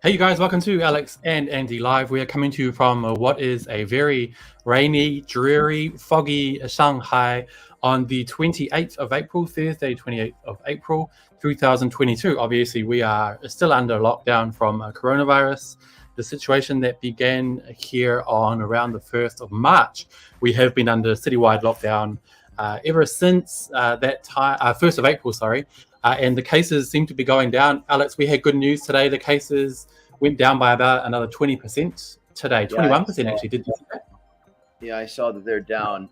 Hey, you guys, welcome to Alex and Andy Live. We are coming to you from what is a very rainy, dreary, foggy Shanghai on the 28th of April, Thursday, 28th of April, 2022. Obviously, we are still under lockdown from coronavirus, the situation that began here on around the 1st of March. We have been under citywide lockdown ever since that time, 1st of April, sorry. And the cases seem to be going down. Alex, we had good news today. The cases went down by about another 20% today, 21% actually. Did you see that? Yeah, I saw that they're down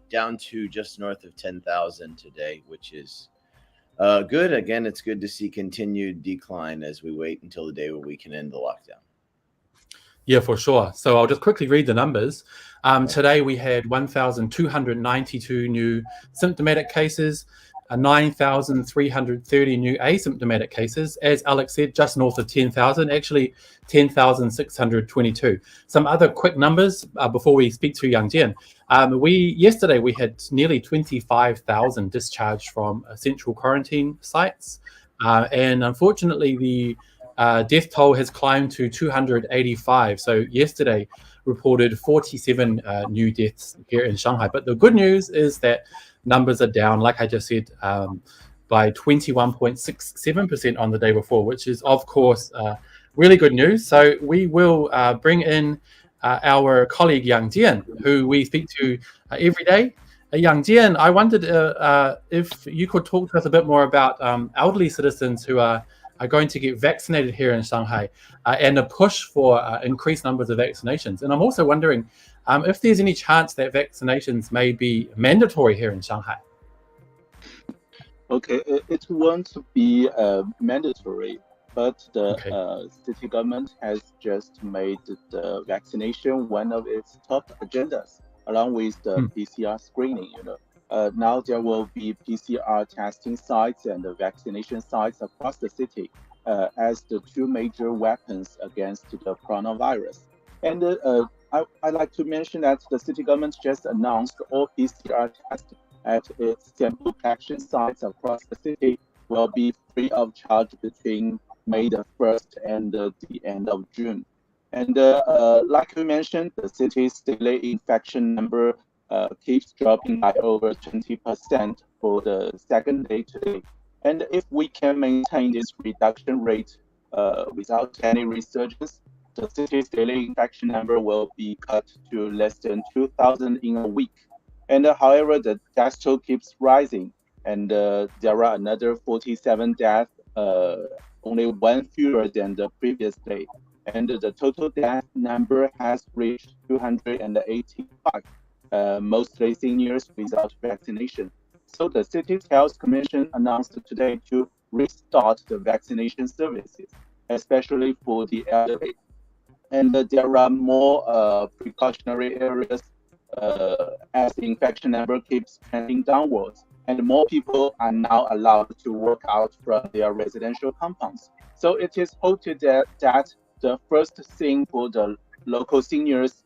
down to just north of 10,000 today, which is good. Again, it's good to see continued decline as we wait until the day where we can end the lockdown. Yeah, for sure. So I'll just quickly read the numbers. Today we had 1,292 new symptomatic cases, 9,330 new asymptomatic cases. As Alex said, just north of 10,000, actually 10,622. Some other quick numbers before we speak to Yang Jian. Yesterday we had nearly 25,000 discharged from central quarantine sites. And unfortunately, the death toll has climbed to 285. So yesterday reported 47 new deaths here in Shanghai. But the good news is that numbers are down, like I just said, by 21.67% on the day before, which is, of course, really good news. So we will bring in our colleague Yang Jian, who we speak to every day. Yang Jian, I wondered if you could talk to us a bit more about elderly citizens who are going to get vaccinated here in Shanghai and a push for increased numbers of vaccinations. And I'm also wondering if there's any chance that vaccinations may be mandatory here in Shanghai. Okay, it won't be mandatory, but the city government has just made the vaccination one of its top agendas, along with the PCR screening. Now there will be PCR testing sites and vaccination sites across the city as the two major weapons against the coronavirus. And I'd like to mention that the city government just announced all PCR tests at its sample collection sites across the city will be free of charge between May the 1st and the end of June. And like we mentioned, the city's daily infection number keeps dropping by over 20% for the second day today. And if we can maintain this reduction rate without any resurgence, the city's daily infection number will be cut to less than 2,000 in a week. And however, the death toll keeps rising, and there are another 47 deaths, only one fewer than the previous day. And the total death number has reached 285. Mostly seniors without vaccination. So the city's health commission announced today to restart the vaccination services, especially for the elderly. And there are more precautionary areas as the infection number keeps trending downwards, and more people are now allowed to work out from their residential compounds. So it is hoped that the first thing for the local seniors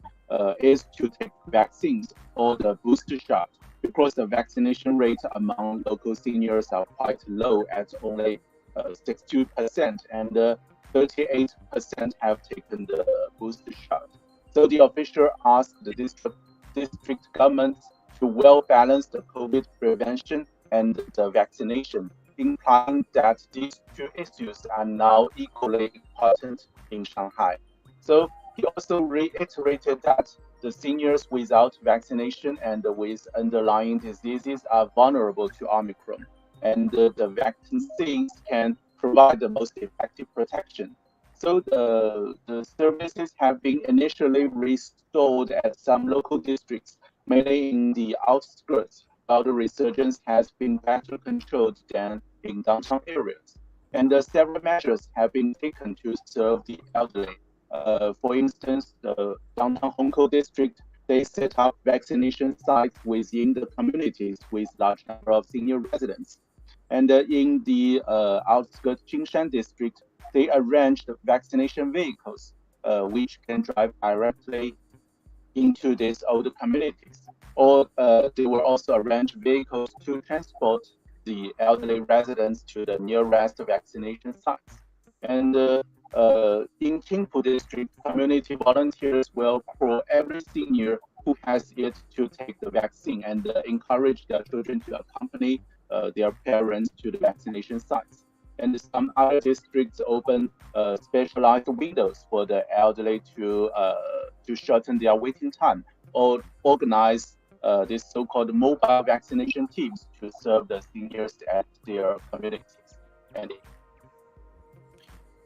is to take vaccines or the booster shot, because the vaccination rate among local seniors are quite low at only 62%, and 38% have taken the booster shot. So the official asked the district government to well balance the COVID prevention and the vaccination, implying that these two issues are now equally important in Shanghai. So he also reiterated that the seniors without vaccination and with underlying diseases are vulnerable to Omicron, and the vaccines can provide the most effective protection. So the services have been initially restored at some local districts, mainly in the outskirts, while the resurgence has been better controlled than in downtown areas. And several measures have been taken to serve the elderly. For instance, the downtown Hong Kong district, they set up vaccination sites within the communities with large number of senior residents. And in the outskirts Jingshan district, they arranged vaccination vehicles, which can drive directly into these older communities. Or they will also arrange vehicles to transport the elderly residents to the nearest vaccination sites. And in Qingpu district, community volunteers will call every senior who has yet to take the vaccine and encourage their children to accompany their parents to the vaccination sites. And some other districts open specialized windows for the elderly to shorten their waiting time, or organize these so-called mobile vaccination teams to serve the seniors at their communities. And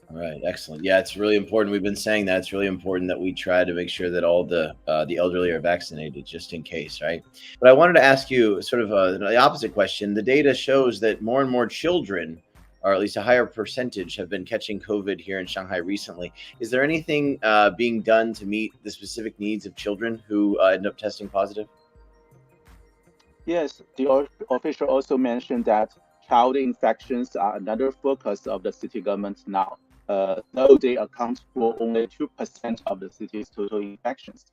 all right, excellent. Yeah, it's really important. We've been saying that it's really important that we try to make sure that all the elderly are vaccinated, just in case, right? But I wanted to ask you sort of the opposite question. The data shows that more and more children, or at least a higher percentage, have been catching COVID here in Shanghai recently. Is there anything being done to meet the specific needs of children who end up testing positive? yes, the official also mentioned that child infections are another focus of the city government now. Though they account for only 2% of the city's total infections.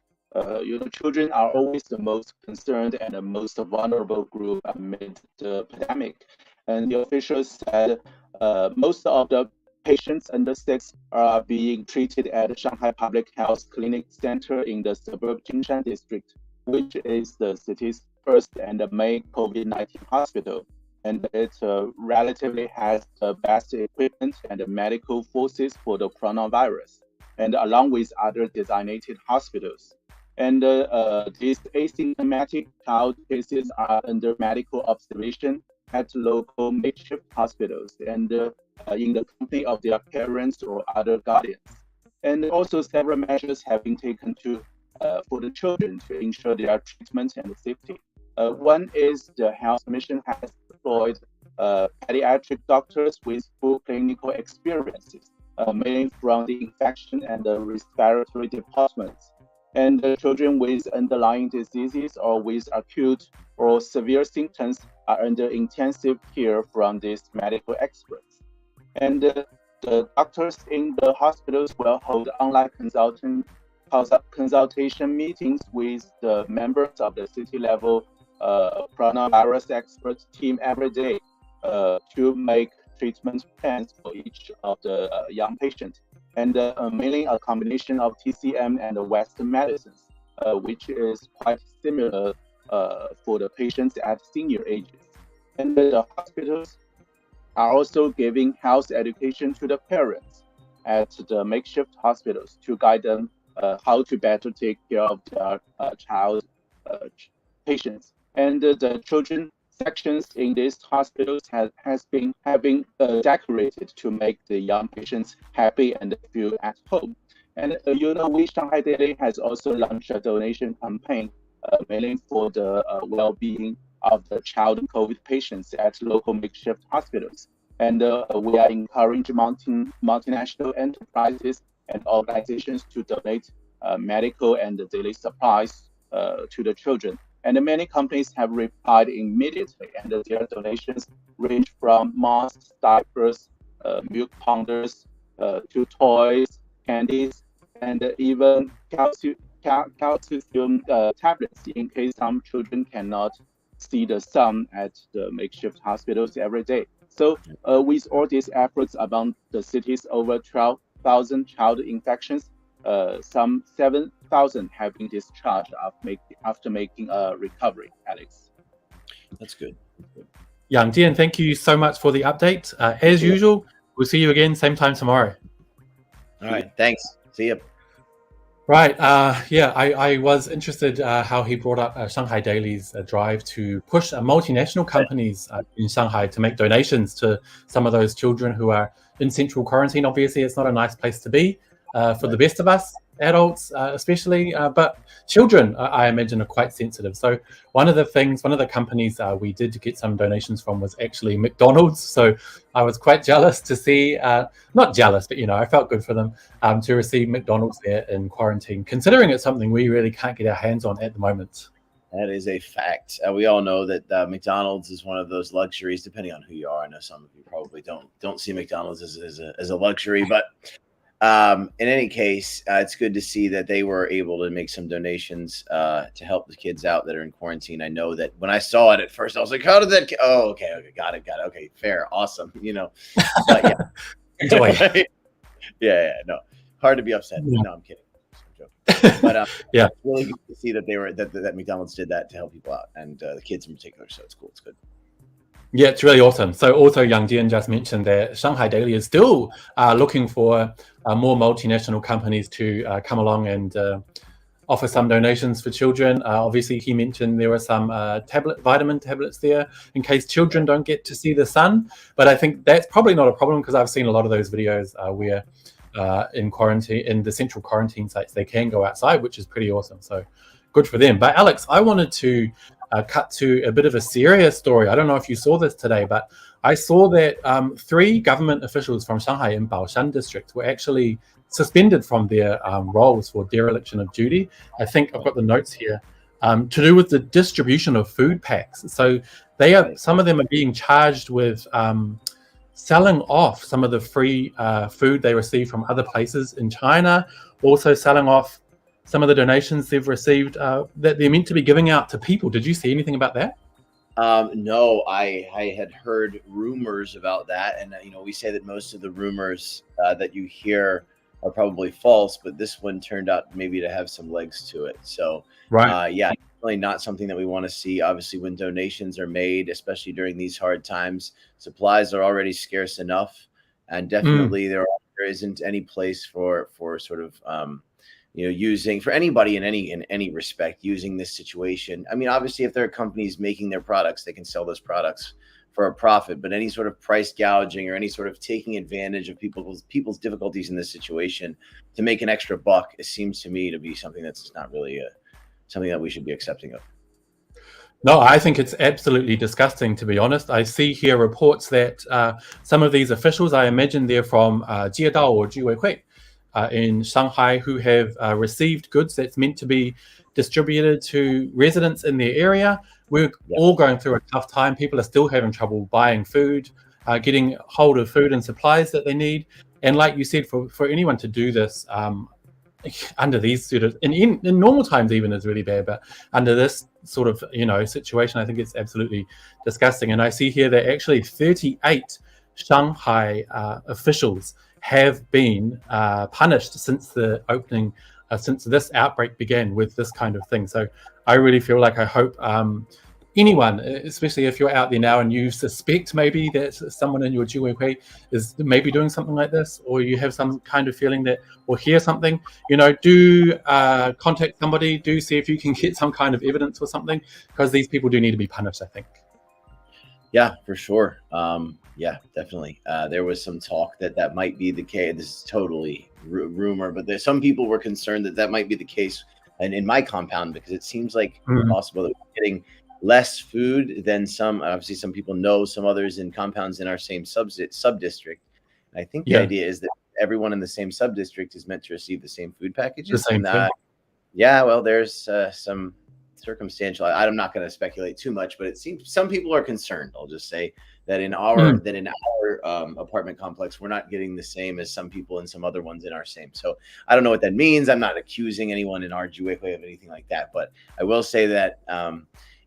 Children are always the most concerned and the most vulnerable group amid the pandemic. And the officials said most of the patients under 6 are being treated at Shanghai Public Health Clinic Center in the suburb Jingshan district, which is the city's first and main COVID-19 hospital. And it relatively has the best equipment and medical forces for the coronavirus, and along with other designated hospitals. And these asymptomatic child cases are under medical observation at local makeshift hospitals and in the company of their parents or other guardians. And also several measures have been taken for the children to ensure their treatment and safety. One is the health mission has deployed pediatric doctors with full clinical experiences, mainly from the infection and the respiratory departments. And the children with underlying diseases or with acute or severe symptoms are under intensive care from these medical experts. And the doctors in the hospitals will hold online consultation meetings with the members of the city level coronavirus expert team every day to make treatment plans for each of the young patients, and mainly a combination of TCM and Western medicines, which is quite similar for the patients at senior ages. And the hospitals are also giving health education to the parents at the makeshift hospitals to guide them how to better take care of their child patients. And the children sections in these hospitals has been decorated to make the young patients happy and feel at home. And we Shanghai Daily has also launched a donation campaign mainly for the well-being of the child COVID patients at local makeshift hospitals. And we are encouraging multinational enterprises and organizations to donate medical and daily supplies to the children. And many companies have replied immediately, and their donations range from masks, diapers, milk powders, to toys, candies, and even calcium tablets in case some children cannot see the sun at the makeshift hospitals every day. So with all these efforts among the city's over 12,000 child infections, some 7,000 have been discharged after making a recovery, Alex. That's good. Yang Jian, thank you so much for the update. As usual, we'll see you again same time tomorrow. All right, thanks. See you. Right. I was interested how he brought up Shanghai Daily's drive to push multinational companies in Shanghai to make donations to some of those children who are in central quarantine. Obviously, it's not a nice place to be for the best of us, adults especially, but children, I imagine, are quite sensitive. So one of the companies we did get some donations from was actually McDonald's. So I was quite jealous to see, not jealous, but I felt good for them to receive McDonald's there in quarantine, considering it's something we really can't get our hands on at the moment. That is a fact. We all know that McDonald's is one of those luxuries, depending on who you are. I know some of you probably don't see McDonald's as a luxury, but in any case, it's good to see that they were able to make some donations to help the kids out that are in quarantine. I know that when I saw it at first, I was like, how did that? Oh, okay, got it. Okay, fair, awesome. But yeah. Enjoy. No, hard to be upset. Yeah. No, I'm kidding. I'm joking. But yeah, it's really good to see that that McDonald's did that to help people out, and the kids in particular. So it's cool. It's good. Yeah, it's really awesome. So also Yang Jian just mentioned that Shanghai Daily is still looking for more multinational companies to come along and offer some donations for children. Obviously, he mentioned there were some vitamin tablets there in case children don't get to see the sun. But I think that's probably not a problem because I've seen a lot of those videos where in quarantine, in the central quarantine sites, they can go outside, which is pretty awesome. So good for them. But Alex, I wanted to cut to a bit of a serious story. I don't know if you saw this today, but I saw that 3 government officials from Shanghai in Baoshan district were actually suspended from their roles for dereliction of duty. I think I've got the notes here to do with the distribution of food packs. So some of them are being charged with selling off some of the free food they receive from other places in China, also selling off some of the donations they've received that they're meant to be giving out to people. Did you see anything about that? No, I had heard rumors about that, and we say that most of the rumors that you hear are probably false, but this one turned out maybe to have some legs to it. So, right, definitely not something that we want to see. Obviously, when donations are made, especially during these hard times, supplies are already scarce enough, and definitely there isn't any place for sort of using for anybody in any respect using this situation. I mean, obviously, if there are companies making their products, they can sell those products for a profit, but any sort of price gouging or any sort of taking advantage of people's difficulties in this situation to make an extra buck, it seems to me to be something that's not really something that we should be accepting of. No, I think it's absolutely disgusting, to be honest. I see here reports that some of these officials, I imagine they're from Jiedao or Jiweihui in Shanghai, who have received goods that's meant to be distributed to residents in their area. We're all going through a tough time. People are still having trouble buying food, getting hold of food and supplies that they need. And like you said, for anyone to do this under these sort of, in normal times even is really bad, but under this sort of, situation, I think it's absolutely disgusting. And I see here that actually 38 Shanghai officials have been punished since the opening, since this outbreak began with this kind of thing. So I really feel like I hope anyone, especially if you're out there now and you suspect maybe that someone in your Jiweihui is maybe doing something like this, or you have some kind of feeling that, or hear something, do contact somebody, do see if you can get some kind of evidence or something, because these people do need to be punished, I think. Yeah, for sure. Yeah, definitely. There was some talk that might be the case. This is totally rumor, but some people were concerned that might be the case and in my compound, because it seems like possible that we're getting less food than some. Obviously, some people know some others in compounds in our same sub-district. I think the idea is that everyone in the same sub-district is meant to receive the same food packages. The same thing. Yeah, well, there's some circumstantial. I'm not going to speculate too much, but it seems some people are concerned. I'll just say that in our apartment complex, we're not getting the same as some people in some other ones in our same. So I don't know what that means. I'm not accusing anyone in our Jiweihui of anything like that, but I will say that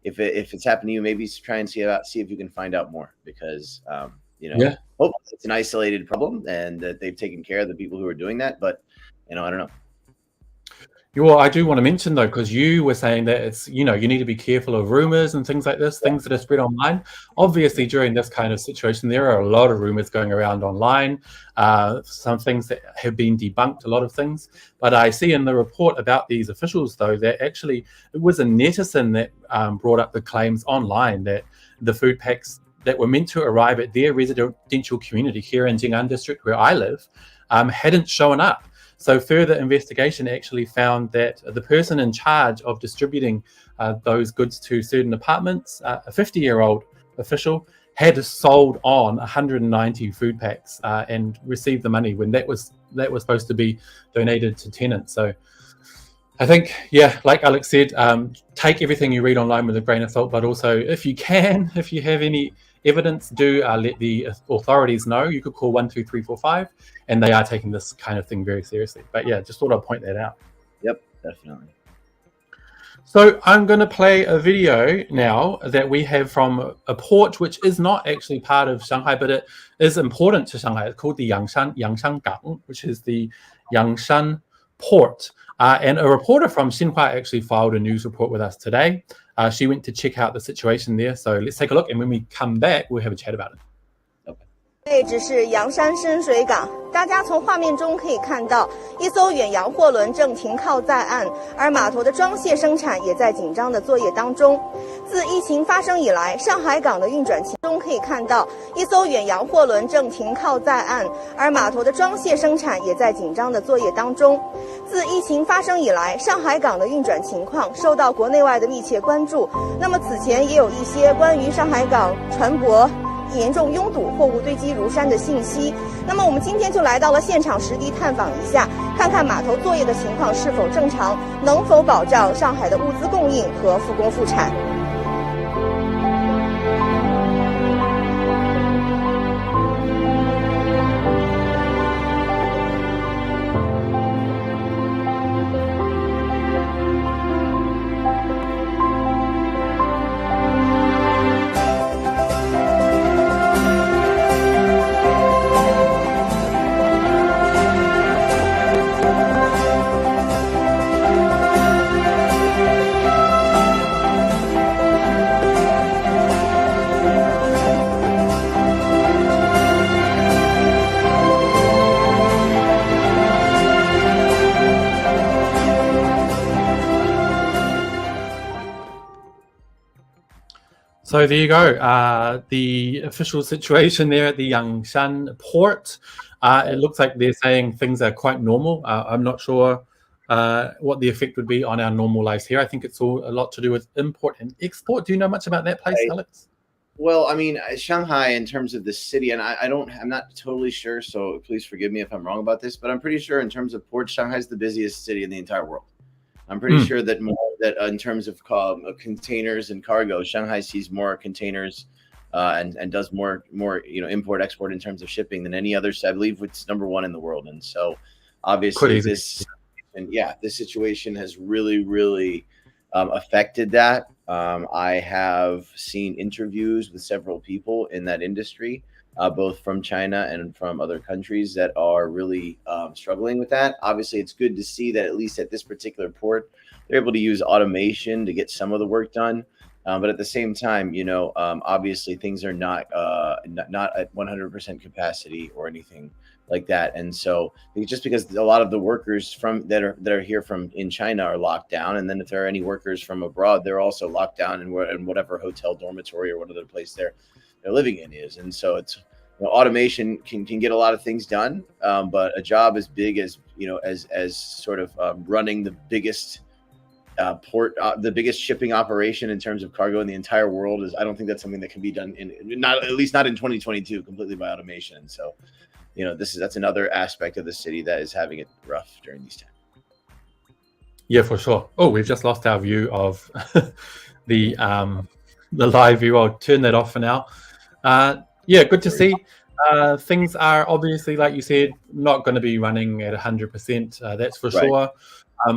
if it's happened to you, maybe try and see if you can find out more, because hopefully it's an isolated problem and that they've taken care of the people who are doing that. But I don't know. Well, I do want to mention, though, because you were saying that it's, you need to be careful of rumors and things like this, things that are spread online. Obviously, during this kind of situation, there are a lot of rumors going around online, some things that have been debunked, a lot of things. But I see in the report about these officials, though, that actually it was a netizen that brought up the claims online that the food packs that were meant to arrive at their residential community here in Jing'an district, where I live, hadn't shown up. So further investigation actually found that the person in charge of distributing those goods to certain apartments, a 50-year-old official, had sold on 190 food packs and received the money when that was supposed to be donated to tenants. So I think, like Alex said, take everything you read online with a grain of salt, but also if you have any evidence, do let the authorities know. You could call 12345, and they are taking this kind of thing very seriously. But just thought I'd point that out. Yep, definitely. So I'm going to play a video now that we have from a port which is not actually part of Shanghai, but it is important to Shanghai. It's called the Yangshan Gang, which is the Yangshan port. And a reporter from Xinhua actually filed a news report with us today. She went to check out the situation there. So let's take a look. And when we come back, we'll have a chat about it. 位置是洋山深水港，大家从画面中可以看到，一艘远洋货轮正停靠在岸，而码头的装卸生产也在紧张的作业当中。自疫情发生以来，上海港的运转情中可以看到，一艘远洋货轮正停靠在岸，而码头的装卸生产也在紧张的作业当中。自疫情发生以来，上海港的运转情况受到国内外的密切关注。那么此前也有一些关于上海港船舶 严重拥堵、货物堆积如山的信息。那么，我们今天就来到了现场，实地探访一下，看看码头作业的情况是否正常，能否保障上海的物资供应和复工复产。 So there you go. The official situation there at the Yangshan port. It looks like they're saying things are quite normal. I'm not sure what the effect would be on our normal lives here. I think it's all a lot to do with import and export. Do you know much about that place, Alex? Well, I mean, Shanghai, in terms of the city, and I'm not totally sure, so please forgive me if I'm wrong about this, but I'm pretty sure in terms of ports, Shanghai is the busiest city in the entire world. I'm pretty sure that in terms of containers and cargo, Shanghai sees more containers and does more import export in terms of shipping than any other. So I believe it's #1 in the world, and so obviously this situation has really affected that. I have seen interviews with several people in that industry, both from China and from other countries that are really struggling with that. Obviously, it's good to see that at least at this particular port, they're able to use automation to get some of the work done. But at the same time, obviously things are not at 100% capacity or anything like that. And so just because a lot of the workers that are here from in China are locked down, and then if there are any workers from abroad, they're also locked down in whatever hotel dormitory or whatever place they're living in is. And so it's automation can get a lot of things done, but a job as big as as sort of running the biggest port, the biggest shipping operation in terms of cargo in the entire world I don't think that's something that can be done at least not in 2022 completely by automation. So that's another aspect of the city that is having it rough during these times. Yeah, for sure. Oh, we've just lost our view of the live view. I'll turn that off for now. Yeah, good to see. Things are obviously, like you said, not going to be running at 100%. That's for sure.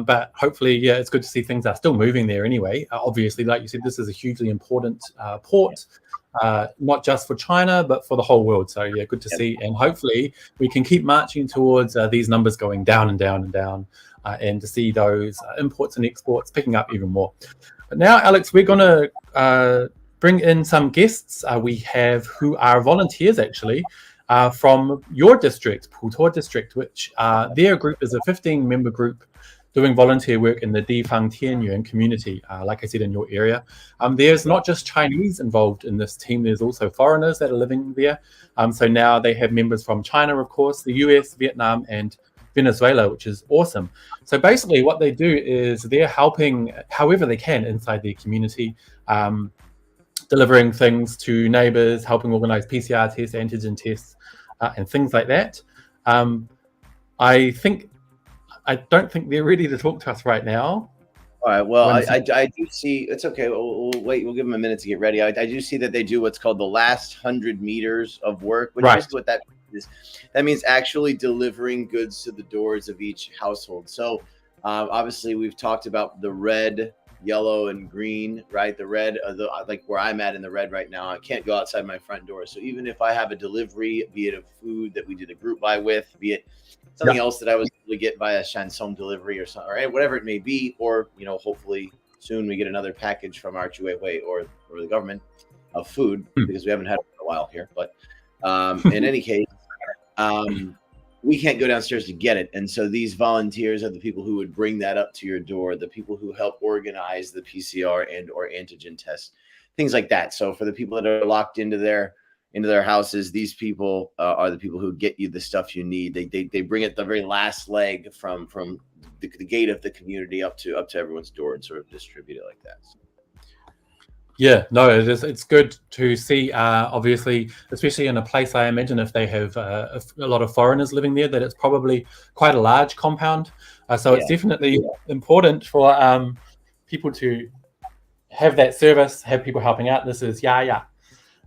But hopefully, yeah, it's good to see things are still moving there anyway. Obviously, like you said, this is a hugely important port, not just for China, but for the whole world. So, yeah, good to see. And hopefully we can keep marching towards these numbers going down and down and down, and to see those imports and exports picking up even more. But now, Alex, we're going to bring in some guests we have who are volunteers actually from your district, Putuo district, which their group is a 15-member group doing volunteer work in the Difang Tianyuan community, like I said, in your area. There's not just Chinese involved in this team, there's also foreigners that are living there. So now they have members from China, of course, the US, Vietnam, and Venezuela, which is awesome. So basically what they do is they're helping however they can inside their community, delivering things to neighbors, helping organize PCR tests, antigen tests, and things like that. I don't think they're ready to talk to us right now. All right. Well, I do see. It's okay. We'll wait. We'll give them a minute to get ready. I do see that they do what's called the last 100 meters of work, which is what that is. That means actually delivering goods to the doors of each household. So obviously we've talked about the red yellow and green, right? The red, like where I'm at in the red right now, I can't go outside my front door. So even if I have a delivery, be it of food that we did a group buy with, be it something else that I was able to get via Shanghai delivery or something, or whatever it may be, or hopefully soon we get another package from our Juewei or the government of food, because we haven't had it for a while here. But in any case, we can't go downstairs to get it. And so these volunteers are the people who would bring that up to your door, the people who help organize the PCR and or antigen tests, things like that. So for the people that are locked into their houses, these people are the people who get you the stuff you need. They bring it the very last leg from the gate of the community up to everyone's door and sort of distribute it like that. So. Yeah, no, it's good to see, obviously, especially in a place, I imagine, if they have a lot of foreigners living there, that it's probably quite a large compound. So it's definitely important for people to have that service, have people helping out. This is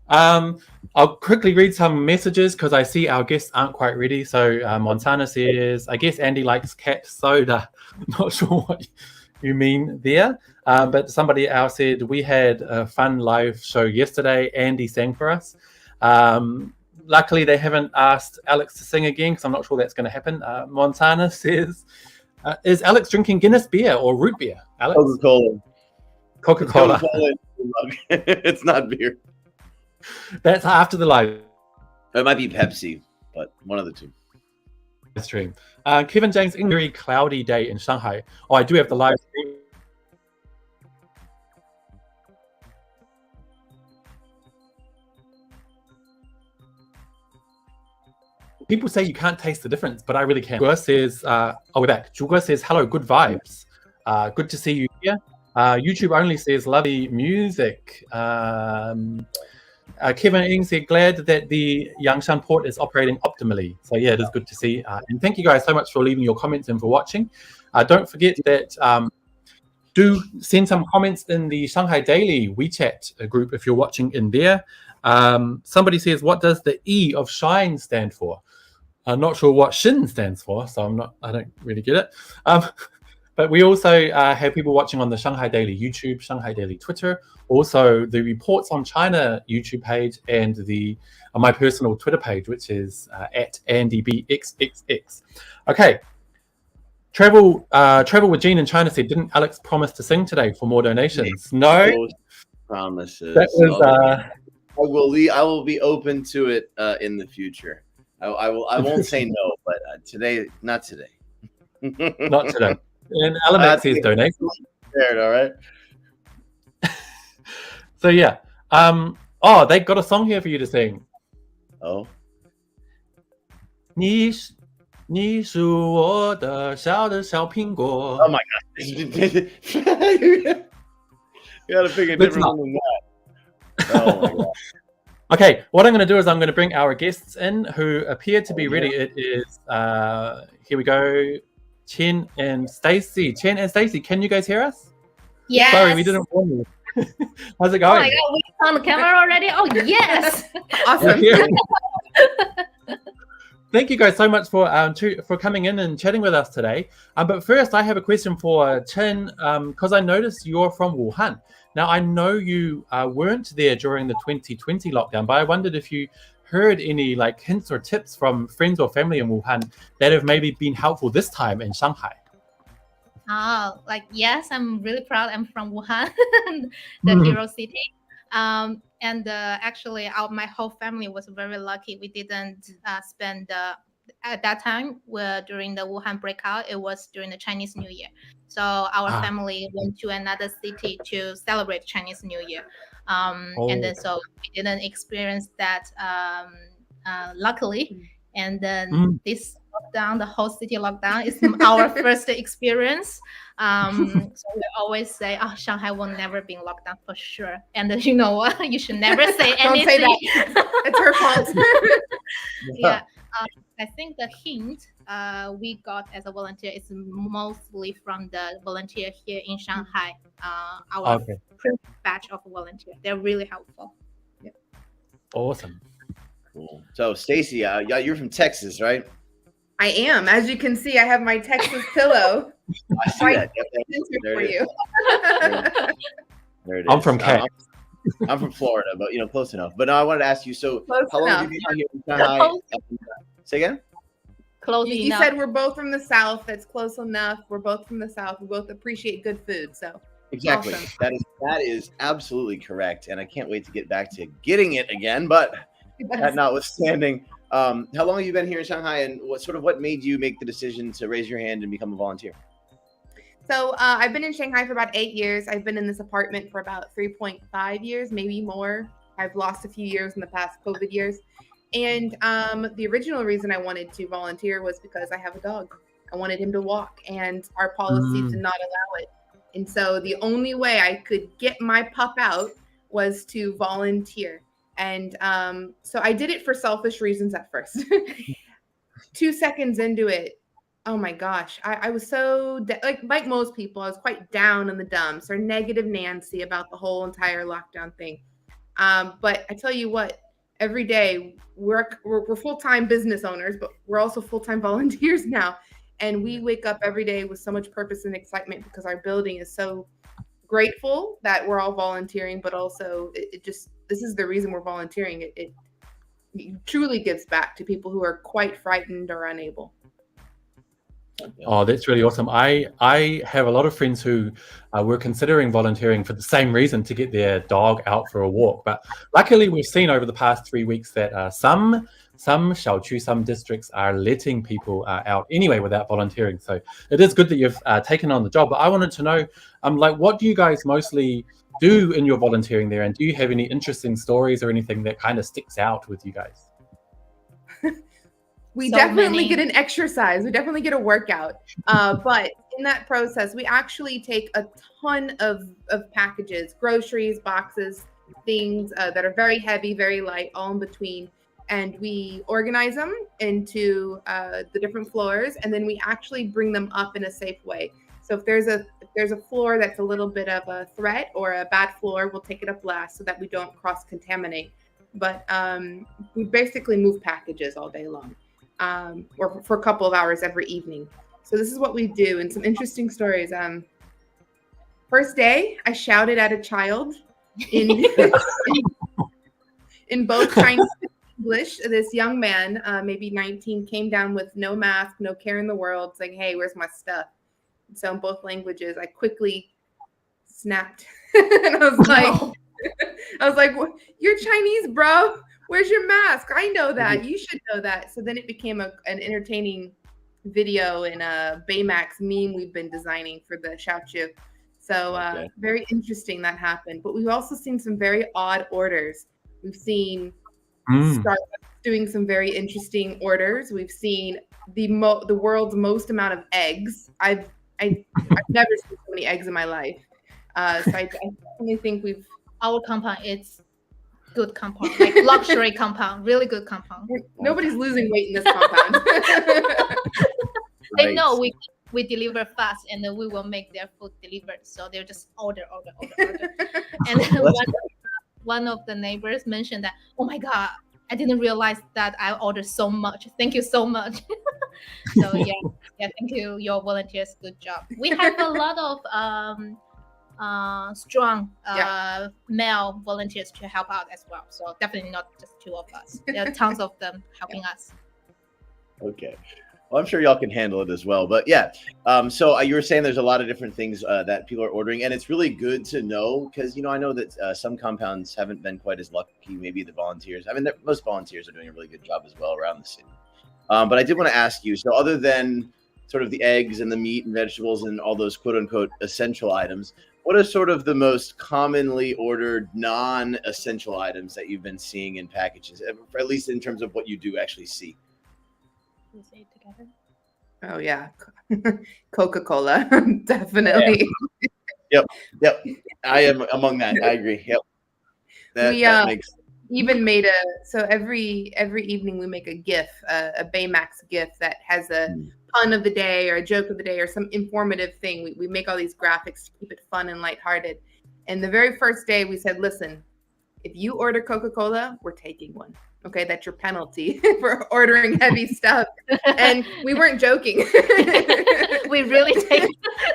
I'll quickly read some messages because I see our guests aren't quite ready. So Montana says, I guess Andy likes cat soda. Not sure what you mean there. But somebody else said, we had a fun live show yesterday. Andy sang for us. Luckily, they haven't asked Alex to sing again, because I'm not sure that's going to happen. Montana says, is Alex drinking Guinness beer or root beer? Alex? Coca-Cola. It's not beer. That's after the live. It might be Pepsi, but one of the two. Stream. Kevin James, very cloudy day in Shanghai. Oh, I do have the live stream. People say you can't taste the difference, but I really can. Zhuge says, we're back. Zhuge says, hello, good vibes. Good to see you here. YouTube only says, lovely music. Kevin Ing said, glad that the Yangshan port is operating optimally. So yeah, it is good to see. And thank you guys so much for leaving your comments and for watching. Don't forget that do send some comments in the Shanghai Daily WeChat group if you're watching in there. Somebody says, what does the E of shine stand for? I'm not sure what Shin stands for, so I don't really get it. But we also have people watching on the Shanghai Daily YouTube, Shanghai Daily Twitter, also the Reports on China YouTube page, and the my personal Twitter page, which is at AndyBXXX. Okay. Travel with Gene in China said, didn't Alex promise to sing today for more donations? No. Promises. That was, I will be open to it in the future. I won't say no, but not today. Not today. And Alamek says donate. All right. So yeah. They got a song here for you to sing. Oh. 你是我的小苹果. Oh my god. You gotta pick a different one than that. Oh my god. Okay, what I'm going to do is I'm going to bring our guests in who appear to be ready. It is, here we go, Chen and Stacy. Chen and Stacy, can you guys hear us? Yes. Sorry, we didn't warn you. How's it going? Oh my god, we're on the camera already? Oh, yes. Awesome. Thank you guys so much for coming in and chatting with us today. But first, I have a question for Chen, because I noticed you're from Wuhan. Now, I know you weren't there during the 2020 lockdown, but I wondered if you heard any hints or tips from friends or family in Wuhan that have maybe been helpful this time in Shanghai. Oh, yes, I'm really proud. I'm from Wuhan, the hero city. And actually, my whole family was very lucky. We didn't spend at that time during the Wuhan breakout. It was during the Chinese New Year. So our family went to another city to celebrate Chinese New Year. And then so we didn't experience that luckily. And then this lockdown, the whole city lockdown, is our first experience. So we always say, Shanghai will never be in lockdown for sure. And you know what? You should never say anything. Don't say that. It's her fault. Yeah. I think the hint we got as a volunteer is mostly from the volunteer here in Shanghai. Our first batch of volunteers. They're really helpful. Awesome. Cool. So, Stacy, you're from Texas, right? I am. As you can see, I have my Texas pillow. I see that. For you. There it is. I'm from Kent. I'm from Florida, but close enough. But now I wanted to ask you. So, Close how long enough. have you been out here in Shanghai? Say again. Close You enough. said we're both from the South. That's close enough. We're both from the South. We both appreciate good food. So Exactly. awesome. That is absolutely correct, and I can't wait to get back to getting it again. But that notwithstanding, how long have you been here in Shanghai, and what made you make the decision to raise your hand and become a volunteer? So I've been in Shanghai for about 8 years. I've been in this apartment for about 3.5 years, maybe more. I've lost a few years in the past COVID years. And the original reason I wanted to volunteer was because I have a dog. I wanted him to walk, and our policy did not allow it. And so the only way I could get my pup out was to volunteer. And so I did it for selfish reasons at first. 2 seconds into it, oh my gosh, I was so, like most people, I was quite down in the dumps or negative Nancy about the whole entire lockdown thing. But I tell you what, every day we're full-time business owners, but we're also full-time volunteers now. And we wake up every day with so much purpose and excitement because our building is so grateful that we're all volunteering, but also this is the reason we're volunteering. It truly gives back to people who are quite frightened or unable. Oh, that's really awesome. I have a lot of friends who were considering volunteering for the same reason, to get their dog out for a walk. But luckily, we've seen over the past 3 weeks that some xiaoqu, some districts are letting people out anyway without volunteering. So it is good that you've taken on the job. But I wanted to know, what do you guys mostly do in your volunteering there? And do you have any interesting stories or anything that kind of sticks out with you guys? We definitely get an exercise. We definitely get a workout. But in that process, we actually take a ton of packages, groceries, boxes, things that are very heavy, very light, all in between. And we organize them into the different floors, and then we actually bring them up in a safe way. So if there's a floor that's a little bit of a threat or a bad floor, we'll take it up last so that we don't cross-contaminate. But we basically move packages all day long. Or for a couple of hours every evening. So this is what we do, and some interesting stories. First day, I shouted at a child in in both Chinese and English. This young man, maybe 19, came down with no mask, no care in the world, saying, "Hey, where's my stuff?" And so in both languages, I quickly snapped, and I was like, "You're Chinese, bro. Where's your mask? I know that. You should know that." So then it became an entertaining video and a Baymax meme we've been designing for the Xiaoqu. So very interesting that happened. But we've also seen some very odd orders. We've seen Starbucks doing some very interesting orders. We've seen the world's most amount of eggs. I've never seen so many eggs in my life. So I definitely think our compound, it's good compound, like luxury compound, really good compound. Nobody's losing weight in this compound. They know we deliver fast, and then we will make their food delivered. So they'll just order. And then one of the neighbors mentioned that, "Oh my God, I didn't realize that I ordered so much. Thank you so much." So yeah, thank you, your volunteers. Good job. We have a lot of strong male volunteers to help out as well. So definitely not just 2 of us. There are tons of them helping us. Okay. Well, I'm sure y'all can handle it as well. But yeah, so you were saying there's a lot of different things that people are ordering, and it's really good to know because, I know that some compounds haven't been quite as lucky. Maybe the volunteers, most volunteers are doing a really good job as well around the city. But I did want to ask you, so other than sort of the eggs and the meat and vegetables and all those quote unquote essential items, what are sort of the most commonly ordered non-essential items that you've been seeing in packages, at least in terms of what you do actually see? We say it together. Oh yeah, Coca-Cola, definitely. Yep. I am among that. I agree. Yep. That makes. Even made so every evening we make a GIF, a Baymax GIF that has a pun of the day or a joke of the day or some informative thing. We make all these graphics to keep it fun and lighthearted. And the very first day we said, listen, If you order Coca-Cola, we're taking one. Okay, that's your penalty for ordering heavy stuff. And we weren't joking. We really take.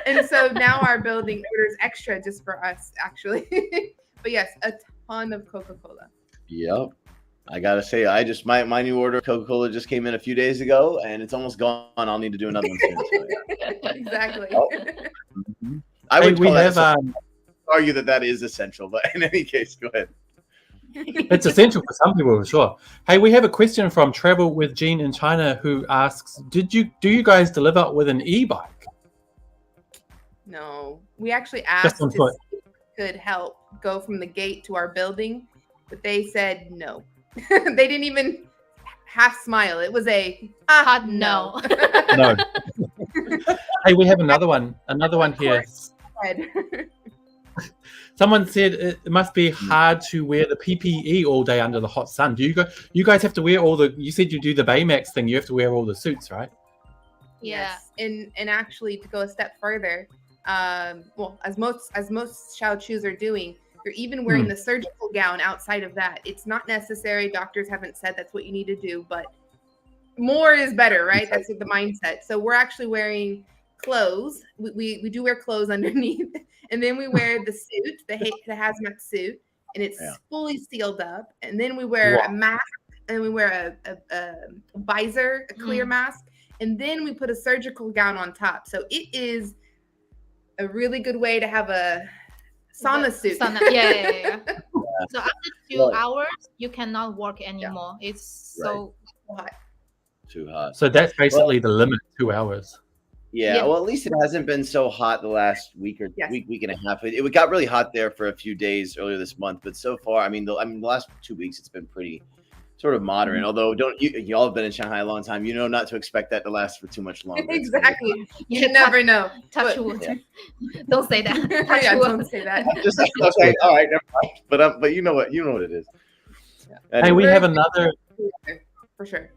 And so now our building orders extra just for us, actually. But yes, a ton of Coca-Cola. Yep. I gotta say, my new order of Coca-Cola just came in a few days ago, and it's almost gone. I'll need to do another one soon. So, yeah. Exactly. Oh. I would argue that is essential, but in any case, go ahead. It's essential for some people, for sure. Hey, we have a question from Travel with Jean in China who asks, do you guys deliver with an e-bike? No, we actually asked to see if we could help go from the gate to our building, but they said no. They didn't even half smile. It was a hot no. No. Hey, we have another one here. Someone said it must be hard to wear the PPE all day under the hot sun. Do you guys have to wear you said you do the Baymax thing, you have to wear all the suits, right? Yeah. Yes. And actually, to go a step further, well, as most Xiaochus are doing, you're even wearing the surgical gown outside of that. It's not necessary. Doctors haven't said that's what you need to do, but more is better, right? That's the mindset. So we're actually wearing clothes. We do wear clothes underneath, and then we wear the suit, the hazmat suit, and it's fully sealed up. And then we wear a mask, and we wear a visor, a clear mask, and then we put a surgical gown on top. So it is a really good way to have a sauna suit. Yeah. So after 2 hours, you cannot work anymore. It's so hot. Too hot. So that's basically the limit, 2 hours. Yeah, well, at least it hasn't been so hot the last week and a half. It got really hot there for a few days earlier this month, but so far, the last 2 weeks, it's been pretty sort of moderate. Although, y'all have been in Shanghai a long time, you know not to expect that to last for too much longer. Exactly. You never know. Touch wood. Don't say that. Don't say that. Just okay. All right, never mind. But you know what it is. Yeah. Anyway. Hey, we have another. For sure.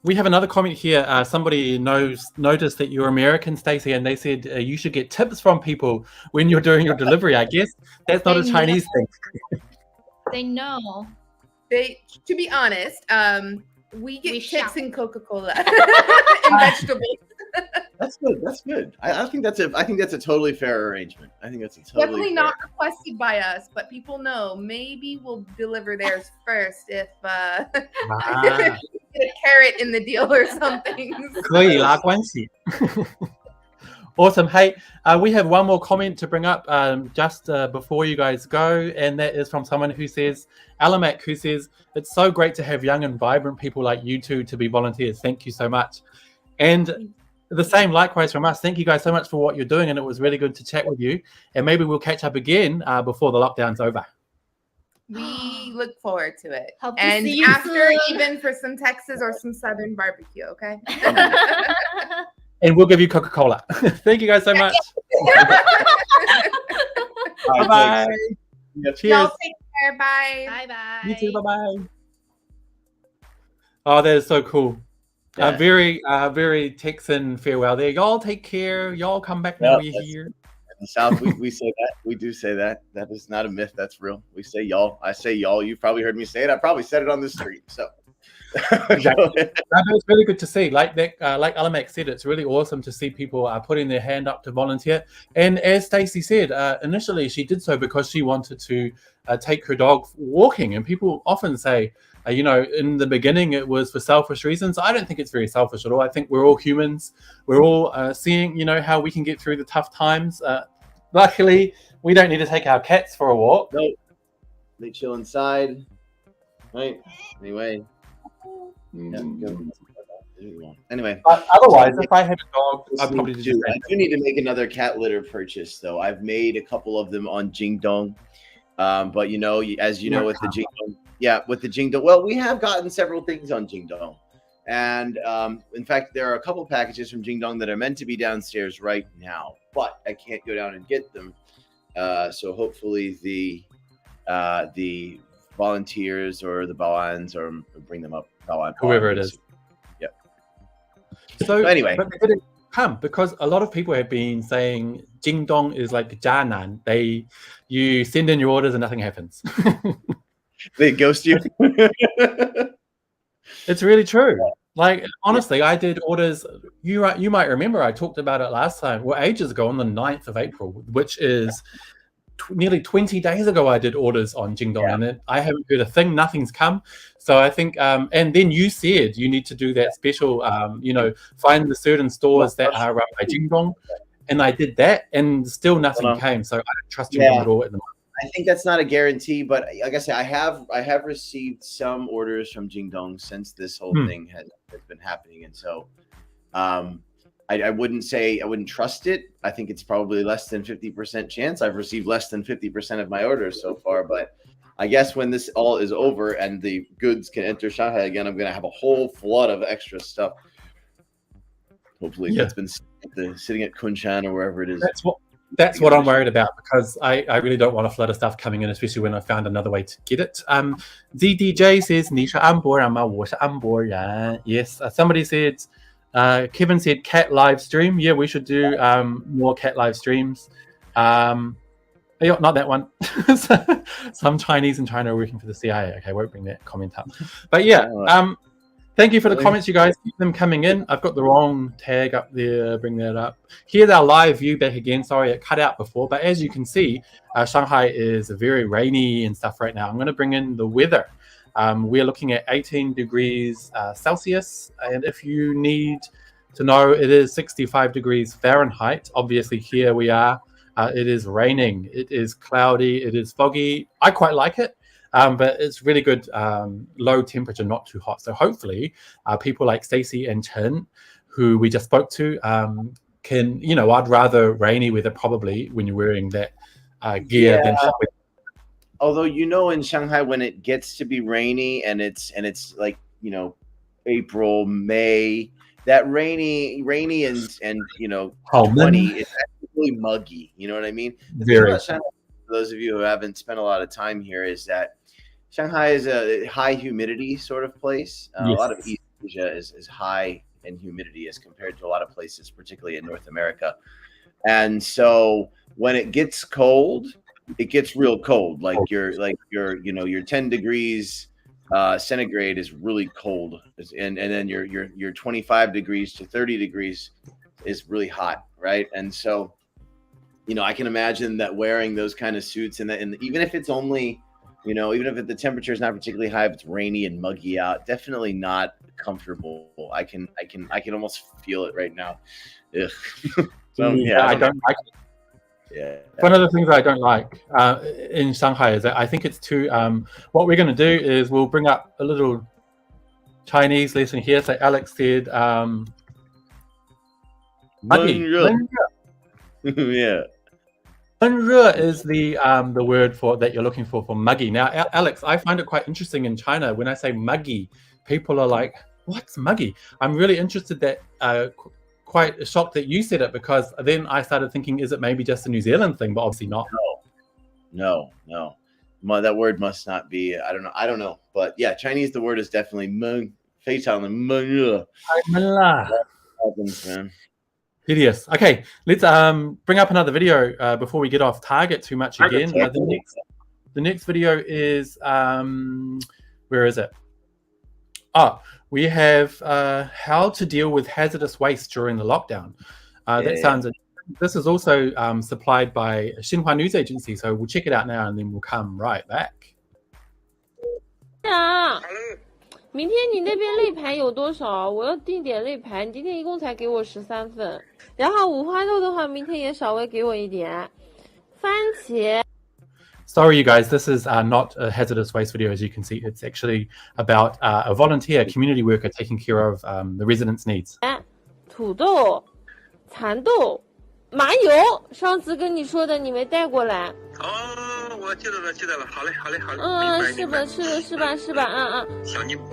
We have another comment here. Somebody noticed that you're American, Stacey, and they said you should get tips from people when you're doing your delivery. I guess that's not a Chinese thing. They know. To be honest, we get tips in Coca-Cola and vegetables. That's good. That's good. I think that's a totally fair arrangament. I think that's definitely not requested by us, but people know maybe we'll deliver theirs first if get a carrot in the deal or something. 可以拉关系. Awesome. Hey, we have one more comment to bring up just before you guys go, and that is from someone who says, Alamak, who says, it's so great to have young and vibrant people like you two to be volunteers. Thank you so much. And the same likewise from us. Thank you guys so much for what you're doing, and it was really good to chat with you. And maybe we'll catch up again before the lockdown's over. We look forward to it. Hope and to see you after, soon. even for some Texas or some Southern barbecue, okay? And we'll give you Coca-Cola. Thank you guys so much. Bye-bye. Cheers. Y'all take care. Bye. Bye-bye. You too. Bye-bye. Oh, that is so cool. Yeah. Very Texan farewell there. Y'all take care. Y'all come back when we're here. In the South, we say that. We do say that. That is not a myth. That's real. We say y'all. I say y'all. You've probably heard me say it. I probably said it on the street. So. Exactly. It's really good to see. Like Alamak said, it's really awesome to see people putting their hand up to volunteer. And as Stacey said, initially she did so because she wanted to take her dog walking. And people often say, in the beginning it was for selfish reasons. I don't think it's very selfish at all. I think we're all humans. We're all seeing, how we can get through the tough times. Luckily, we don't need to take our cats for a walk. No, they chill inside. Right. Anyway. Yeah, anyway, but otherwise, if I had a dog, I'd probably do. I do need to make another cat litter purchase, though. I've made a couple of them on Jingdong, but with the Jingdong, with the Jingdong. Well, we have gotten several things on Jingdong, and in fact, there are a couple packages from Jingdong that are meant to be downstairs right now, but I can't go down and get them. So hopefully the volunteers or the Baoans or bring them up. Whoever it is. Yep. So anyway, come because a lot of people have been saying Jingdong is like Jianan. You send in your orders and nothing happens. They ghost you. It's really true. Like honestly, I did orders. You might remember I talked about it last time. Well, ages ago on the 9th of April, which is nearly 20 days ago. I did orders on Jingdong, and I haven't heard a thing. Nothing's come. So I think, and then you said you need to do that special. Find the certain stores that are run by Jingdong, and I did that, and still nothing came. So I don't trust Jingdong at all at the moment. I think that's not a guarantee, but like I said, I have received some orders from Jingdong since this whole thing has been happening, and so I wouldn't trust it. I think it's probably less than 50% chance. I've received less than 50% of my orders so far, but I guess when this all is over and the goods can enter Shanghai again, I'm going to have a whole flood of extra stuff. Hopefully, that's been sitting at Kunshan or wherever it is. That's what I'm worried about because I really don't want a flood of stuff coming in, especially when I found another way to get it. ZDJ says, 你是安博人吗? 我是安博人. Yes. Somebody said, Kevin said cat live stream. Yeah, we should do more cat live streams. Not that one. Some Chinese in China are working for the CIA. Okay, won't bring that comment up. But yeah, thank you for the comments, you guys. Keep them coming in. I've got the wrong tag up there. Bring that up. Here's our live view back again. Sorry, it cut out before. But as you can see, Shanghai is very rainy and stuff right now. I'm going to bring in the weather. We're looking at 18 degrees Celsius. And if you need to know, it is 65 degrees Fahrenheit. Obviously, here we are. It is raining. It is cloudy. It is foggy. I quite like it. But it's really good, low temperature, not too hot. So hopefully people like Stacey and Chen, who we just spoke to, can, I'd rather rainy weather probably when you're wearing that gear than hot weather. Although, in Shanghai, when it gets to be rainy and it's like, April, May, that rainy and 20, it's actually muggy. You know what I mean? Very. For those of you who haven't spent a lot of time here, is that Shanghai is a high humidity sort of place. A lot of East Asia is high in humidity as compared to a lot of places, particularly in North America. And so when it gets cold, it gets real cold. Like your 10 degrees centigrade is really cold, and then your 25 degrees to 30 degrees is really hot, right? And so I can imagine that wearing those kind of suits and even if it's only, even if the temperature is not particularly high, if it's rainy and muggy out, definitely not comfortable. I can almost feel it right now. So, I don't like it. Yeah. One of the things I don't like in Shanghai is that I think it's too. What we're going to do is we'll bring up a little Chinese lesson here. So Alex said, yeah. 闷热 is the word that you're looking for muggy. Now, Alex, I find it quite interesting in China. When I say muggy, people are like, what's muggy? I'm really interested that, quite shocked that you said it, because then I started thinking, is it maybe just a New Zealand thing? But obviously not. No. That word must not be, I don't know. But yeah, Chinese, the word is definitely 非常的闷热. Man. Hideous. Okay, let's bring up another video before we get off target too much again. The next video is where is it? We have how to deal with hazardous waste during the lockdown. This is also supplied by Xinhua News Agency, so we'll check it out now and then we'll come right back. 明天你那边肋排有多少？我要订点肋排，你今天一共才给我13份。然后五花肉的话，明天也稍微给我一点。番茄。Sorry, you guys, this is not a hazardous waste video, as you can see. It's actually about a volunteer community worker taking care of the residents' needs. 土豆、蚕豆、麻油，上次跟你说的你没带过来。我记得了。好嘞。是吧？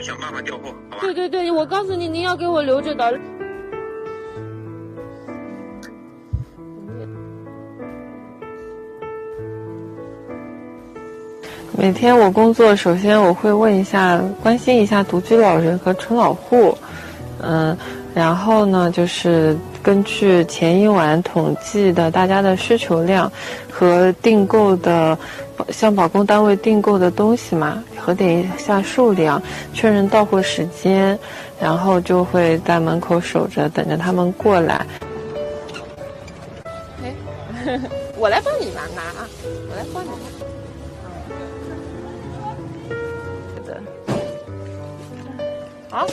想办法调货，好吧？对，我告诉你，您要给我留着的。每天我工作，首先我会关心一下独居老人和纯老户，然后呢就是根据前一晚统计的大家的需求量和订购的向保供单位订购的东西嘛，核点一下数量，确认到货时间，然后就会在门口守着，等着他们过来。我来帮你拿啊，我来帮你拿。好，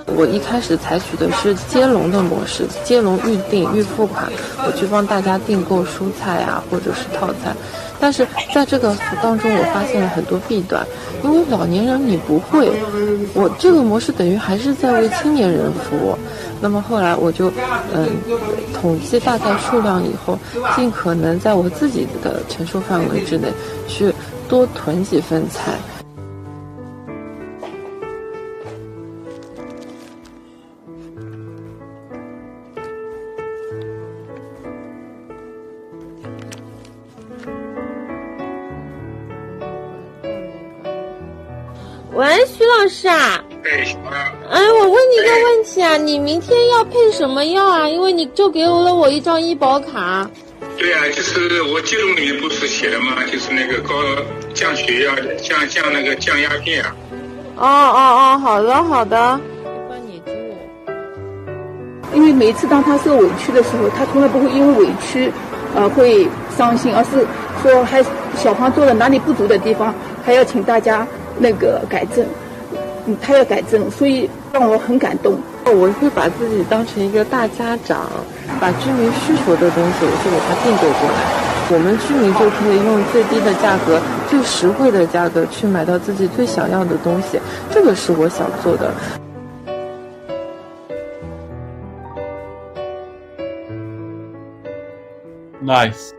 我一开始采取的是接龙的模式，接龙预订预付款，我去帮大家订购蔬菜啊，或者是套餐。但是在这个当中，我发现了很多弊端，因为老年人你不会，我这个模式等于还是在为青年人服务。那么后来我就统计大概数量以后，尽可能在我自己的承受范围之内去多囤几份菜。喂，徐老师啊。我问你一个问题啊，你明天要配什么药啊？因为你就给了我一张医保卡。对啊，就是我接龙里面不是写的吗？就是那个降血压、降那个降压片啊。好的。帮你接我。因为每次当他受委屈的时候，他从来不会因为委屈会伤心，而是说还小胖做了哪里不足的地方，还要请大家那个改正。他要改正，所以让我很感动。我会把自己当成一个大家长，把居民需求的东西我就给他订购过来，我们居民就可以用最低的价格、最实惠的价格去买到自己最想要的东西，这个是我想做的。Nice.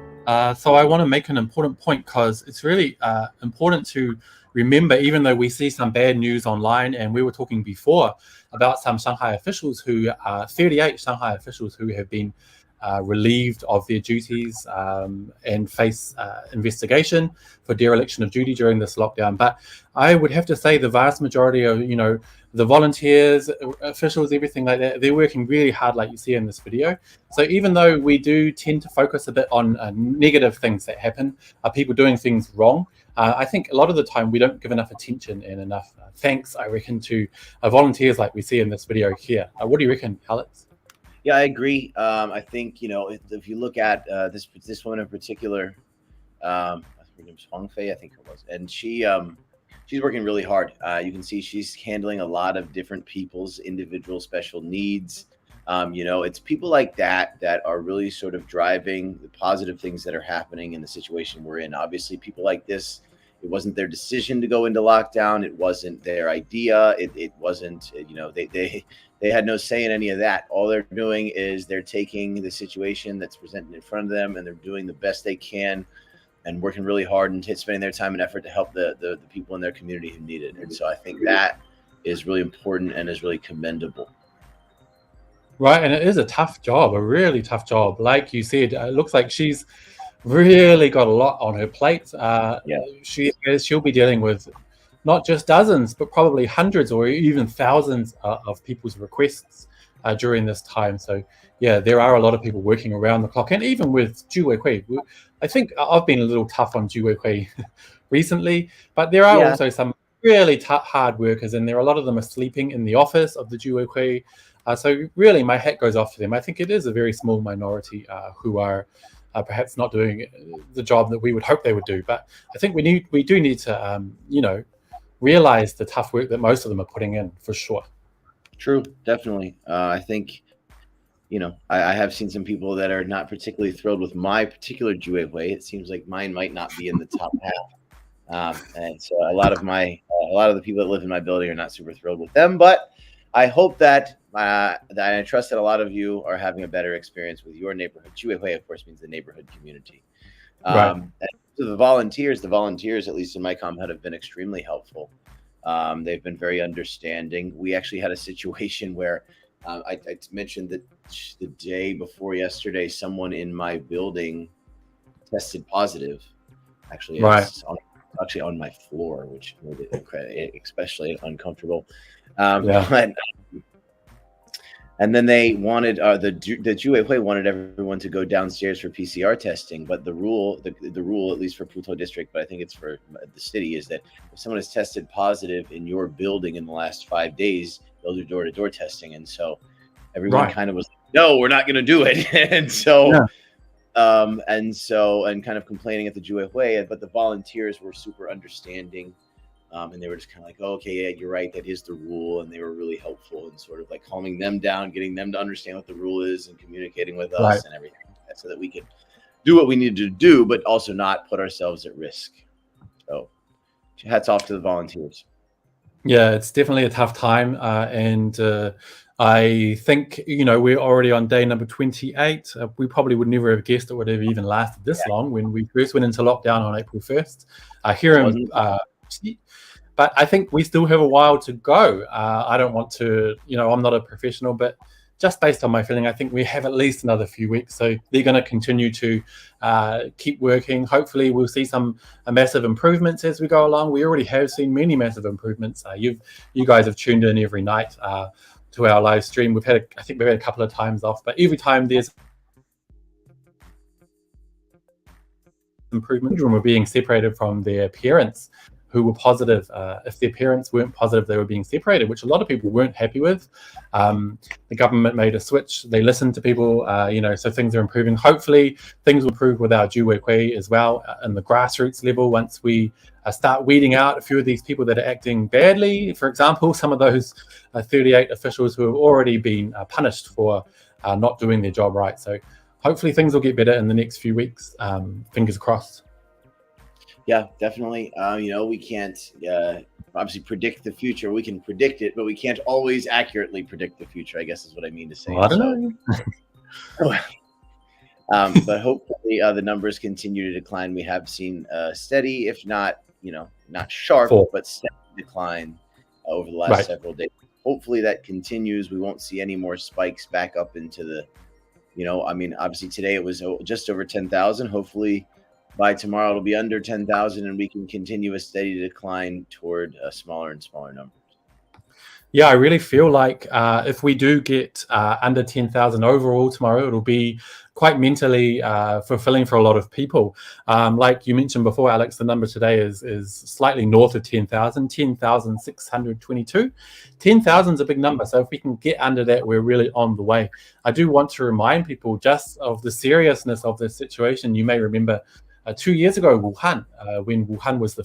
So I want to make an important point because it's really important to remember, even though we see some bad news online, and we were talking before about some Shanghai officials who 38 Shanghai officials who have been relieved of their duties and face investigation for dereliction of duty during this lockdown. But I would have to say the vast majority of, the volunteers, officials, everything like that, they're working really hard, like you see in this video. So even though we do tend to focus a bit on negative things that happen, people doing things wrong, I think a lot of the time we don't give enough attention and enough thanks, I reckon, to volunteers like we see in this video here. What do you reckon, Alex? Yeah, I agree. I think, if you look at this woman in particular, her name was Huang Fei, I think it was, and she's working really hard. You can see she's handling a lot of different people's individual special needs. It's people like that are really sort of driving the positive things that are happening in the situation we're in. Obviously, people like this, it wasn't their decision to go into lockdown. It wasn't their idea. It wasn't, they had no say in any of that. All they're doing is they're taking the situation that's presented in front of them and they're doing the best they can and working really hard and spending their time and effort to help the people in their community who need it. And so I think that is really important and is really commendable. Right, and it is a tough job, a really tough job. Like you said, it looks like she's really got a lot on her plate. She'll be dealing with not just dozens, but probably hundreds or even thousands of people's requests during this time. So yeah, there are a lot of people working around the clock, and even with Zhu Weikui, I think I've been a little tough on Zhu Weikui recently, but there are also some really hard workers, and there are a lot of them are sleeping in the office of the Zhu Weikui. So really, my hat goes off to them. I think it is a very small minority who are perhaps not doing the job that we would hope they would do. But I think we do need to, realize the tough work that most of them are putting in, for sure. True, definitely. I think, I have seen some people that are not particularly thrilled with my particular Zhu Weikui. It seems like mine might not be in the top half. And so a lot of the people that live in my building are not super thrilled with them. But I hope that I trust that a lot of you are having a better experience with your neighborhood. Zhu Weikui, of course, means the neighborhood community. Right. So the volunteers, at least in my compound, have been extremely helpful. They've been very understanding. We actually had a situation where I mentioned that the day before yesterday, someone in my building tested positive. Actually, Right. it's actually on my floor, which made it especially uncomfortable. Yeah. But and then they wanted the Juwei wanted everyone to go downstairs for PCR testing, but the rule, at least for Putuo district, but I think it's for the city, is that if someone is tested positive in your building in the last 5 days, they'll do door-to-door testing. And so everyone kind of was like, no, we're not going to do it. And so and kind of complaining at the Juwei, but the volunteers were super understanding. And they were just kind of like, oh, okay, yeah, you're right. That is the rule. And they were really helpful in sort of like calming them down, getting them to understand what the rule is and communicating with us and everything, so that we could do what we needed to do, but also not put ourselves at risk. So hats off to the volunteers. Yeah, it's definitely a tough time. And I think, we're already on day number 28. We probably would never have guessed it would have even lasted this long when we first went into lockdown on April 1st. Here in but I think we still have a while to go. I don't want to, I'm not a professional, but just based on my feeling, I think we have at least another few weeks. So they're going to continue to keep working. Hopefully we'll see some massive improvements as we go along. We already have seen many massive improvements. You guys have tuned in every night to our live stream. I think we've had a couple of times off, but every time there's improvement, children were being separated from their parents who were positive. If their parents weren't positive, they were being separated, which a lot of people weren't happy with. The government made a switch. They listened to people, so things are improving. Hopefully things will improve with our Juwei as well in the grassroots level once we start weeding out a few of these people that are acting badly. For example, some of those 38 officials who have already been punished for not doing their job right. So hopefully things will get better in the next few weeks. Fingers crossed. Yeah, definitely. We can't obviously predict the future. We can predict it, but we can't always accurately predict the future, I guess is what I mean to say. Well, I don't know. But hopefully the numbers continue to decline. We have seen steady, if not, not sharp, but steady decline over the last several days. Hopefully that continues. We won't see any more spikes back up into the, obviously today it was just over 10,000. Hopefully by tomorrow it'll be under 10,000 and we can continue a steady decline toward smaller and smaller numbers. Yeah, I really feel like if we do get under 10,000 overall tomorrow, it'll be quite mentally fulfilling for a lot of people. Like you mentioned before, Alex, the number today is slightly north of 10,000, 10,622. 10,000 is a big number. So if we can get under that, we're really on the way. I do want to remind people just of the seriousness of this situation. You may remember 2 years ago, Wuhan, when Wuhan was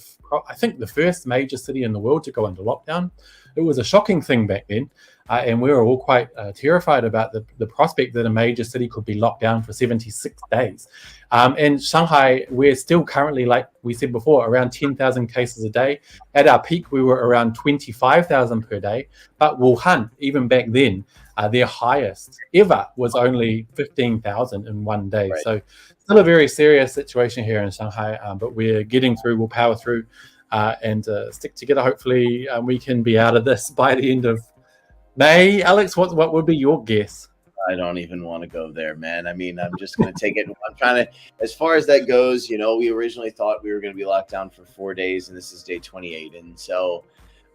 I think the first major city in the world to go into lockdown. It was a shocking thing back then, and we were all quite terrified about the prospect that a major city could be locked down for 76 days. And Shanghai, we're still currently, like we said before, around 10,000 cases a day. At our peak, we were around 25,000 per day. But Wuhan, even back then, their highest ever was only 15,000 in one day. Right. So still a very serious situation here in Shanghai, but we're getting through, we'll power through and stick together. Hopefully we can be out of this by the end of May. Alex, what would be your guess? I don't even want to go there, man. I mean, I'm just going to take it. I'm trying to, as far as that goes, we originally thought we were going to be locked down for 4 days and this is day 28. And so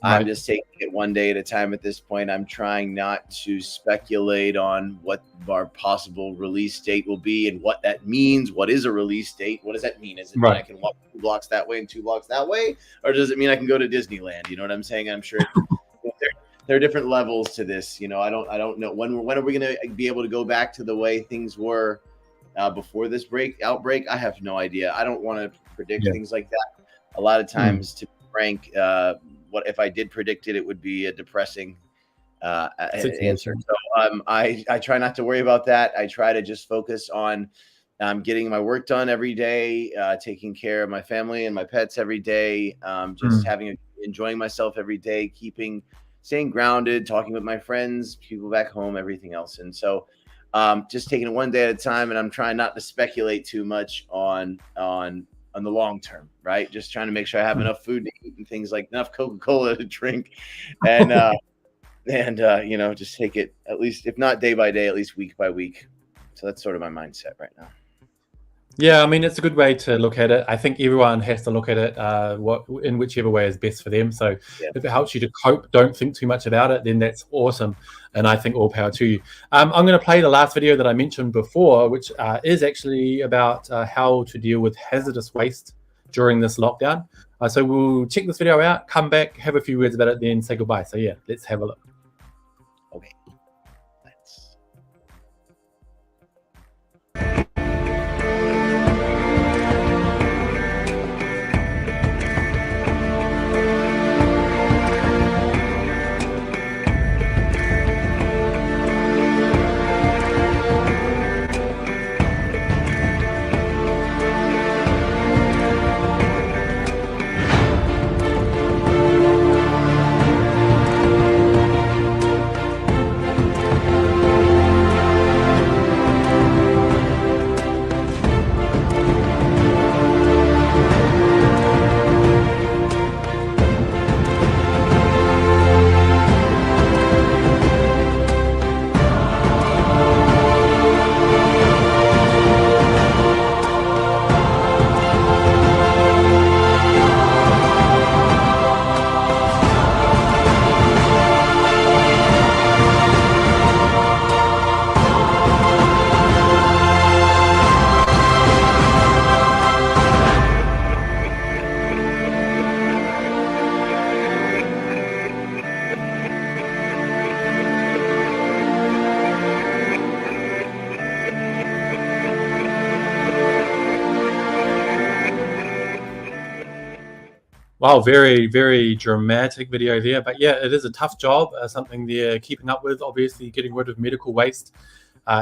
I'm just taking it one day at a time at this point. I'm trying not to speculate on what our possible release date will be and what that means. What is a release date? What does that mean? Is it mean I can walk 2 blocks that way and 2 blocks that way? Or does it mean I can go to Disneyland? You know what I'm saying? I'm sure there are different levels to this. I don't know. When are we going to be able to go back to the way things were before this outbreak? I have no idea. I don't want to predict things like that. A lot of times, to be frank, what if I did predict it, it would be a depressing answer. So I try not to worry about that. I try to just focus on getting my work done every day, taking care of my family and my pets every day, just enjoying myself every day, staying grounded, talking with my friends, people back home, everything else. And so just taking it one day at a time, and I'm trying not to speculate too much on the long term, right? Just trying to make sure I have enough food to eat and things like enough Coca-Cola to drink, and just take it at least, if not day by day, at least week by week. So that's sort of my mindset right now. Yeah, I mean, it's a good way to look at it. I think everyone has to look at it in whichever way is best for them. So if it helps you to cope, don't think too much about it, then that's awesome. And I think all power to you. I'm going to play the last video that I mentioned before, which is actually about how to deal with hazardous waste during this lockdown. So we'll check this video out, come back, have a few words about it, then say goodbye. So yeah, let's have a look. Okay. Wow, very, very dramatic video there. But yeah, it is a tough job, something they're keeping up with. Obviously, getting rid of medical waste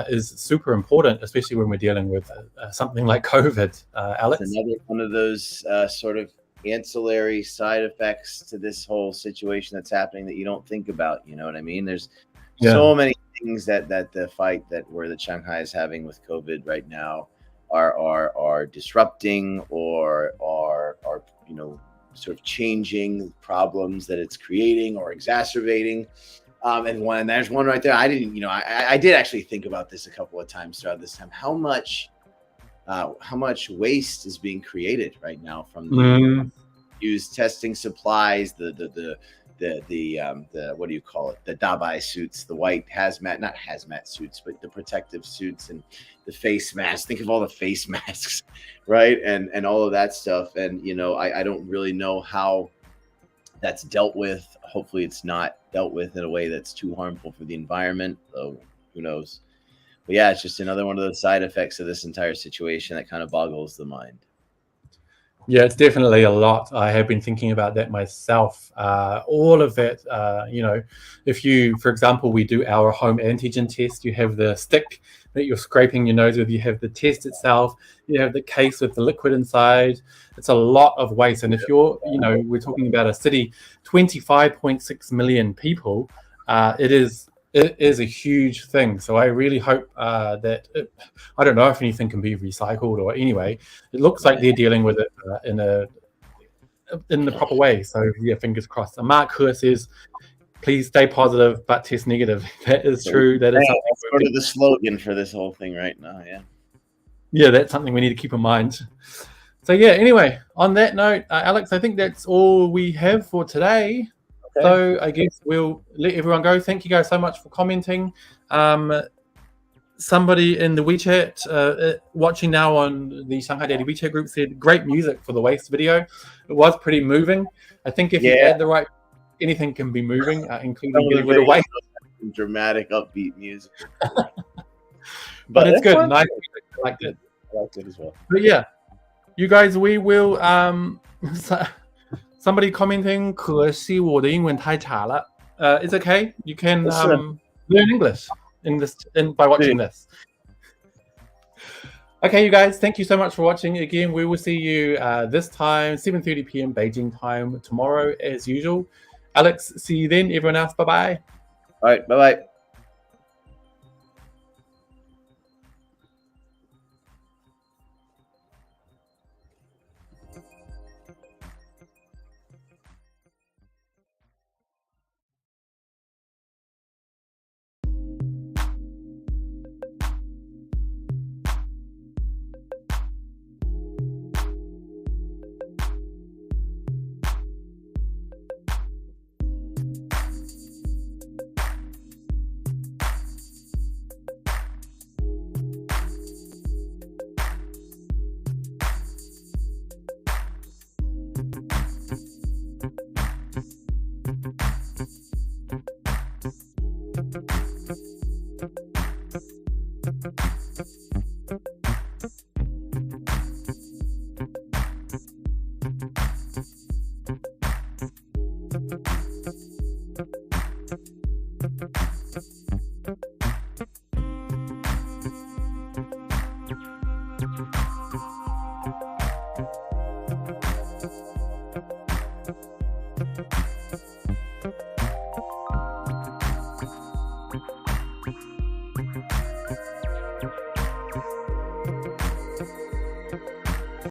is super important, especially when we're dealing with something like COVID. Alex? It's another one of those sort of ancillary side effects to this whole situation that's happening that you don't think about. You know what I mean? There's so many things that the fight where the Shanghai is having with COVID right now are disrupting or are sort of changing problems that it's creating or exacerbating. And there's one right there. I didn't, I did actually think about this a couple of times throughout this time. How much waste is being created right now from the used testing supplies, the what do you call it? The dabai suits, the white not hazmat suits, but the protective suits and the face masks. Think of all the face masks, right? And all of that stuff. And, I don't really know how that's dealt with. Hopefully it's not dealt with in a way that's too harmful for the environment. Though who knows? But yeah, it's just another one of those side effects of this entire situation that kind of boggles the mind. Yeah, it's definitely a lot. I have been thinking about that myself. All of that, if you, for example, we do our home antigen test, you have the stick that you're scraping your nose with, you have the test itself, you have the case with the liquid inside. It's a lot of waste. And if you're, we're talking about a city, 25.6 million people, it is a huge thing. So I really hope that I don't know if anything can be recycled or anyway. It looks like they're dealing with it in the proper way. So yeah, fingers crossed. And Mark Hur says, "Please stay positive, but test negative." That is true. That is sort of the slogan for this whole thing right now. Yeah. Yeah, that's something we need to keep in mind. So yeah. Anyway, on that note, Alex, I think that's all we have for today. So I guess we'll let everyone go. Thank you guys so much for commenting. Somebody in the WeChat watching now on the Shanghai Daily WeChat group said, great music for the waste video. It was pretty moving. I think if you add the right, anything can be moving, including getting rid of waste. Dramatic, upbeat music. but it's good. Nice music. I liked it. I liked it as well. But yeah, you guys, we will... Somebody commenting, 可惜我的英文太差了. It's okay. You can learn English by watching this. Okay, you guys, thank you so much for watching. Again, we will see you this time, 7:30 p.m. Beijing time tomorrow, as usual. Alex, see you then. Everyone else, bye-bye. All right, bye-bye.